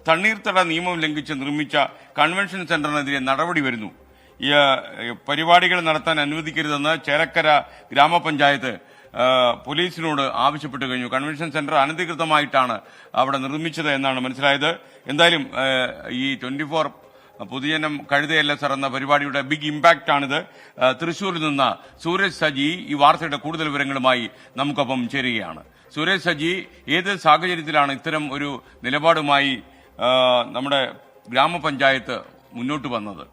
തണ്ണീർത്തട നിയമം ലംഘിച്ച് നിർമ്മിച്ച കൺവെൻഷൻ സെന്ററിനെതിരെ നടപടി വരുന്നു. ഈ പരിപാടികൾ നടത്താൻ അനുവദിക്കരുതെന്ന് ചേലക്കര ഗ്രാമപഞ്ചായത്ത് പോലീസിനോട് ആവശ്യപ്പെട്ടു കഴിഞ്ഞു. കൺവെൻഷൻ സെന്റർ അനധികൃതമായിട്ടാണ് അവിടെ നിർമ്മിച്ചത് എന്നാണ് മനസ്സിലായത്. എന്തായാലും ഈ 24 പൊതുജനം കഴുതയല്ല സർ എന്ന പരിപാടിയുടെ ബിഗ് ഇമ്പാക്റ്റ് ആണിത്. തൃശൂരിൽ നിന്ന് സൂരജ് സജി ഈ വാർത്തയുടെ കൂടുതൽ വിവരങ്ങളുമായി നമുക്കൊപ്പം ചേരുകയാണ്. സൂരജ് സജി, ഏത് സാഹചര്യത്തിലാണ് ഇത്തരം ഒരു നിലപാടുമായി നമ്മുടെ ഗ്രാമപഞ്ചായത്ത് മുന്നോട്ട് വന്നത്?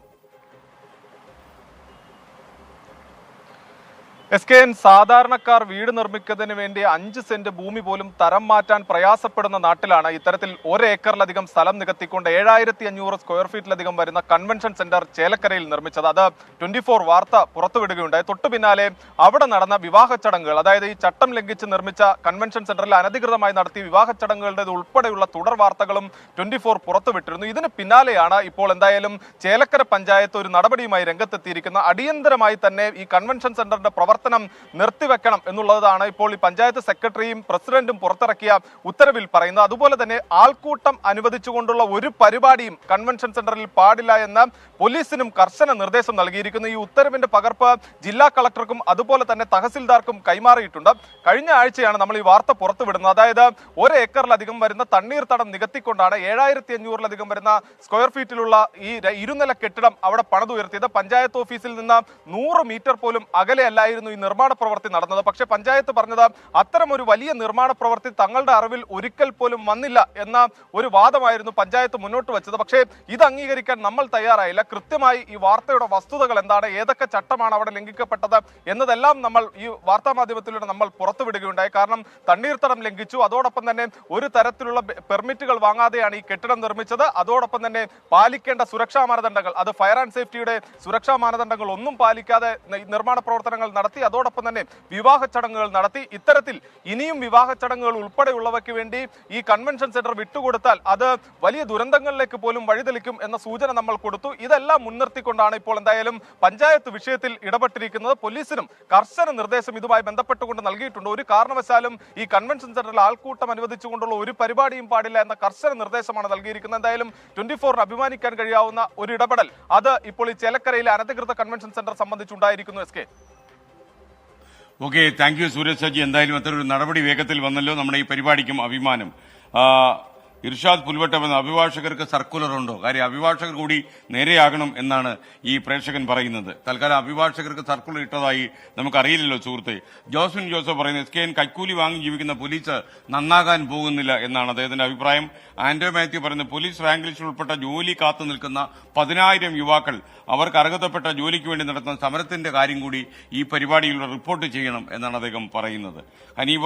സാധാരണക്കാർ വീട് നിർമ്മിക്കുന്നതിന് വേണ്ടി 5 സെന്റ് ഭൂമി പോലും തരം മാറ്റാൻ പ്രയാസപ്പെടുന്ന നാട്ടിലാണ് ഇത്തരത്തിൽ 1 ഏക്കറിലധികം സ്ഥലം നികത്തിക്കൊണ്ട് 7500 സ്ക്വയർ ഫീറ്റിലധികം വരുന്ന കൺവെൻഷൻ സെന്റർ ചേലക്കരയിൽ നിർമ്മിച്ചത്. അത് 24 വാർത്ത പുറത്തുവിടുകയുണ്ടായി. തൊട്ടു പിന്നാലെ അവിടെ നടന്ന വിവാഹ ചടങ്ങുകൾ, അതായത് ഈ ചട്ടം ലംഘിച്ച് നിർമ്മിച്ച കൺവെൻഷൻ സെന്ററിൽ അനധികൃതമായി നടത്തിയ വിവാഹ ചടങ്ങുകളുടെ ഉൾപ്പെടെയുള്ള തുടർ വാർത്തകളും 24 പുറത്തുവിട്ടിരുന്നു. ഇതിന് പിന്നാലെയാണ് ഇപ്പോൾ എന്തായാലും ചേലക്കര പഞ്ചായത്ത് ഒരു നടപടിയുമായി രംഗത്തെത്തിയിരിക്കുന്ന. അടിയന്തരമായി തന്നെ ഈ കൺവെൻഷൻ സെന്ററിന്റെ പ്രവർത്തനം നിർത്തിവെക്കണം എന്നുള്ളതാണ് ഇപ്പോൾ ഈ പഞ്ചായത്ത് സെക്രട്ടറിയും പ്രസിഡന്റും പുറത്തിറക്കിയ ഉത്തരവിൽ പറയുന്നത്. അതുപോലെ തന്നെ ആൾക്കൂട്ടം അനുവദിച്ചുകൊണ്ടുള്ള ഒരു പരിപാടിയും കൺവെൻഷൻ സെന്ററിൽ പാടില്ല എന്ന് പോലീസിനും കർശന നിർദ്ദേശം നൽകിയിരിക്കുന്നു. ഈ ഉത്തരവിന്റെ പകർപ്പ് ജില്ലാ കളക്ടർക്കും അതുപോലെ തന്നെ തഹസിൽദാർക്കും കൈമാറിയിട്ടുണ്ട്. കഴിഞ്ഞ ആഴ്ചയാണ് നമ്മൾ ഈ വാർത്ത പുറത്തുവിടുന്നത്. അതായത് 1 ഏക്കറിലധികം വരുന്ന തണ്ണീർത്തടം നികത്തിക്കൊണ്ടാണ് 7500ലധികം വരുന്ന സ്ക്വയർ ഫീറ്റിലുള്ള ഈ 2 നില കെട്ടിടം അവിടെ പണിതുയർത്തിയത്. പഞ്ചായത്ത് ഓഫീസിൽ നിന്ന് 100 മീറ്റർ പോലും അകലെയല്ലായിരുന്നു ഈ നിർമ്മാണ പ്രവൃത്തി നടന്നത്. പക്ഷേ പഞ്ചായത്ത് പറഞ്ഞത് അത്തരം ഒരു വലിയ നിർമ്മാണ പ്രവൃത്തി തങ്ങളുടെ അറിവിൽ ഒരിക്കൽ പോലും വന്നില്ല എന്ന ഒരു വാദമായിരുന്നു പഞ്ചായത്ത് മുന്നോട്ട് വെച്ചത്. പക്ഷേ ഇത് അംഗീകരിക്കാൻ നമ്മൾ തയ്യാറായില്ല. കൃത്യമായി ഈ വാർത്തയുടെ വസ്തുതകൾ എന്താണ്, ഏതൊക്കെ ചട്ടമാണ് അവിടെ ലംഘിക്കപ്പെട്ടത് എന്നതെല്ലാം നമ്മൾ ഈ വാർത്താ മാധ്യമത്തിലൂടെ നമ്മൾ പുറത്തുവിടുകയുണ്ടായി. കാരണം തണ്ണീർത്തടം ലംഘിച്ചു, അതോടൊപ്പം തന്നെ ഒരു തരത്തിലുള്ള പെർമിറ്റുകൾ വാങ്ങാതെയാണ് ഈ കെട്ടിടം നിർമ്മിച്ചത്. അതോടൊപ്പം തന്നെ പാലിക്കേണ്ട സുരക്ഷാ മാനദണ്ഡങ്ങൾ, അത് ഫയർ ആൻഡ് സേഫ്റ്റിയുടെ സുരക്ഷാ മാനദണ്ഡങ്ങൾ ഒന്നും പാലിക്കാതെ നിർമ്മാണ പ്രവർത്തനങ്ങൾ നടത്തി. അതോടൊപ്പം തന്നെ വിവാഹ ചടങ്ങുകൾ നടത്തി. ഇത്തരത്തിൽ ഇനിയും വിവാഹ ചടങ്ങുകൾ ഉൾപ്പെടെയുള്ളവയ്ക്ക് വേണ്ടി ഈ കൺവെൻഷൻ സെന്റർ വിട്ടുകൊടുത്താൽ അത് വലിയ ദുരന്തങ്ങളിലേക്ക് പോലും വഴിതെളിക്കും എന്ന സൂചന നമ്മൾ കൊടുത്തു. ഇതെല്ലാം മുൻനിർത്തിക്കൊണ്ടാണ് ഇപ്പോൾ എന്തായാലും പഞ്ചായത്ത് വിഷയത്തിൽ ഇടപെട്ടിരിക്കുന്നത്. പോലീസിനും കർശന നിർദ്ദേശം ഇതുമായി ബന്ധപ്പെട്ടുകൊണ്ട് നൽകിയിട്ടുണ്ട്. ഒരു കാരണവശാലും ഈ കൺവെൻഷൻ സെന്ററിൽ ആൾക്കൂട്ടം അനുവദിച്ചുകൊണ്ടുള്ള ഒരു പരിപാടിയും പാടില്ല എന്ന കർശന നിർദ്ദേശമാണ് നൽകിയിരിക്കുന്നത്. എന്തായാലും 24 അഭിമാനിക്കാൻ കഴിയാവുന്ന ഒരു ഇടപെടൽ അത് ഇപ്പോൾ ഈ ചേലക്കരയിലെ അനധികൃത കൺവെൻഷൻ സെന്റർ സംബന്ധിച്ചുണ്ടായിരിക്കുന്നു. SK. Okay, thank you Sooraj Saji. എന്തായാലും അത്തരൊരു നടപടി വേഗത്തിൽ വന്നല്ലോ. നമ്മുടെ ഈ പരിപാടിക്കും അഭിമാനം. ഇർഷാദ് പുൽവട്ടം എന്ന അഭിഭാഷകർക്ക് സർക്കുലർ ഉണ്ടോ? കാര്യം അഭിഭാഷകർ കൂടി നേരെയാകണം എന്നാണ് ഈ പ്രേക്ഷകൻ പറയുന്നത്. തൽക്കാലം അഭിഭാഷകർക്ക് സർക്കുലർ ഇട്ടതായി നമുക്കറിയില്ലല്ലോ സുഹൃത്തെ. ജോസ്വിൻ ജോസഫ് പറയുന്നത് SKN കൈക്കൂലി വാങ്ങി ജീവിക്കുന്ന പോലീസ് നന്നാകാൻ പോകുന്നില്ല എന്നാണ് അദ്ദേഹത്തിന്റെ അഭിപ്രായം. ആന്റോ മാത്യു പറയുന്നത് പോലീസ് റാങ്ക് ലിസ്റ്റിൽ ഉൾപ്പെട്ട ജോലി കാത്തു നിൽക്കുന്ന 10,000 യുവാക്കൾ അവർക്ക് അർഹതപ്പെട്ട ജോലിക്ക് വേണ്ടി നടത്തുന്ന സമരത്തിന്റെ കാര്യം കൂടി ഈ പരിപാടിയിലൂടെ റിപ്പോർട്ട് ചെയ്യണം എന്നാണ് അദ്ദേഹം പറയുന്നത്. ഹനീഫ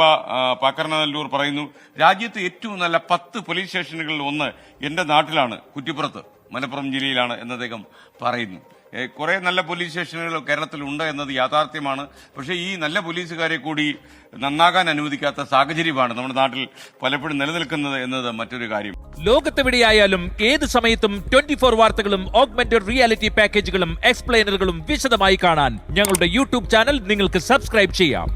പാക്കർനല്ലൂർ പറയുന്നു രാജ്യത്ത് ഏറ്റവും നല്ല 10 പോലീസ് സ്റ്റേഷനുകളിൽ ഒന്ന് എന്റെ നാട്ടിലാണ്, കുറ്റിപ്പുറത്ത്, മലപ്പുറം ജില്ലയിലാണ് എന്ന് അദ്ദേഹം പറയുന്നു. കുറെ നല്ല പോലീസ് സ്റ്റേഷനുകൾ കേരളത്തിലുണ്ട് എന്നത് യാഥാർത്ഥ്യമാണ്. പക്ഷേ ഈ നല്ല പോലീസുകാരെ കൂടി നന്നാകാൻ അനുവദിക്കാത്ത സാഹചര്യമാണ് നമ്മുടെ നാട്ടിൽ പലപ്പോഴും നിലനിൽക്കുന്നത് എന്നത് മറ്റൊരു കാര്യം. ലോകത്തെവിടെയായാലും ഏത് സമയത്തും 24 വാർത്തകളും ഓഗ്മെന്റഡ് റിയാലിറ്റി പാക്കേജുകളും എക്സ്പ്ലെയിനറുകളും വിശദമായി കാണാൻ ഞങ്ങളുടെ യൂട്യൂബ് ചാനൽ നിങ്ങൾക്ക് സബ്സ്ക്രൈബ് ചെയ്യാം.